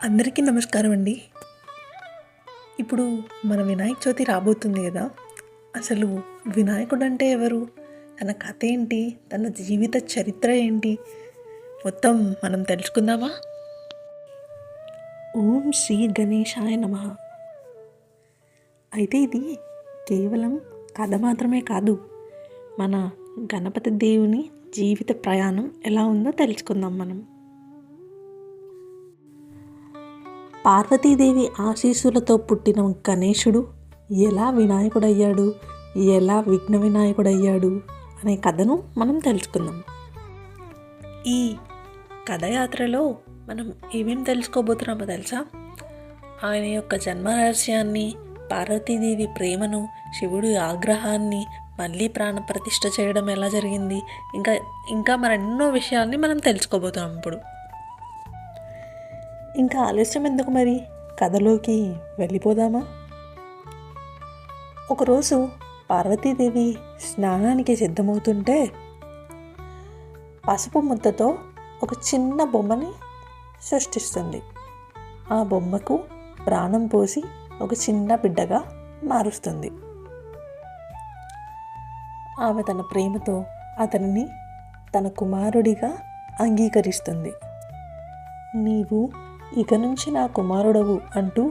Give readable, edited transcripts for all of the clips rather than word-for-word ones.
అందరికీ నమస్కారం అండి. ఇప్పుడు మన వినాయక చవితి రాబోతుంది కదా. అసలు వినాయకుడు అంటే ఎవరు, తన కథ ఏంటి, తన జీవిత చరిత్ర ఏంటి, మొత్తం మనం తెలుసుకుందామా? ఓం శ్రీ గణేశాయ నమః. అయితే ఇది కేవలం కథ మాత్రమే కాదు, మన గణపతి దేవుని జీవిత ప్రయాణం ఎలా ఉందో తెలుసుకుందాం మనం. పార్వతీదేవి ఆశీస్సులతో పుట్టిన గణేశుడు ఎలా వినాయకుడయ్యాడు, ఎలా విఘ్న వినాయకుడయ్యాడు అనే కథను మనం తెలుసుకుందాం. ఈ కథయాత్రలో మనం ఏమేమి తెలుసుకోబోతున్నామో తెలుసా? ఆయన యొక్క జన్మ రహస్యాన్ని, పార్వతీదేవి ప్రేమను, శివుడి ఆగ్రహాన్ని, మళ్ళీ ప్రాణప్రతిష్ఠ చేయడం ఎలా జరిగింది, ఇంకా మరెన్నో విషయాల్ని మనం తెలుసుకోబోతున్నాం ఇప్పుడు. ఇంకా ఆలస్యం ఎందుకు, మరి కథలోకి వెళ్ళిపోదామా? ఒకరోజు పార్వతీదేవి స్నానానికి సిద్ధమవుతుంటే పసుపు ముద్దతో ఒక చిన్న బొమ్మని సృష్టిస్తుంది. ఆ బొమ్మకు ప్రాణం పోసి ఒక చిన్న బిడ్డగా మారుస్తుంది. ఆమె తన ప్రేమతో అతనిని తన కుమారుడిగా అంగీకరిస్తుంది. నీవు ఇక నుంచి నా కుమారుడవు అంటూ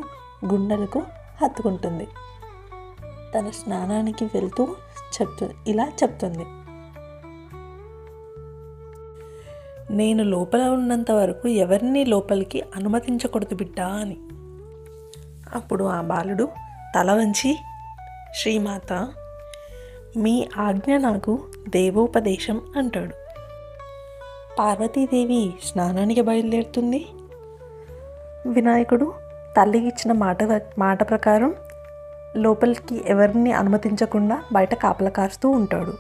గుండెలకు హత్తుకుంటుంది. తన స్నానానికి వెళ్తూ ఇలా చెప్తుంది, నేను లోపల ఉన్నంత వరకు ఎవరిని లోపలికి అనుమతించకూడదు బిడ్డ అని. అప్పుడు ఆ బాలుడు తల వంచి, శ్రీమాత, మీ ఆజ్ఞ నాకు దేవోపదేశం అంటాడు. పార్వతీదేవి స్నానానికి బయలుదేరుతుంది. వినాయకుడు తల్లికి ఇచ్చిన మాట ప్రకారం లోపలికి ఎవరిని అనుమతించకుండా బయట కాపలా కాస్తూ ఉంటాడు.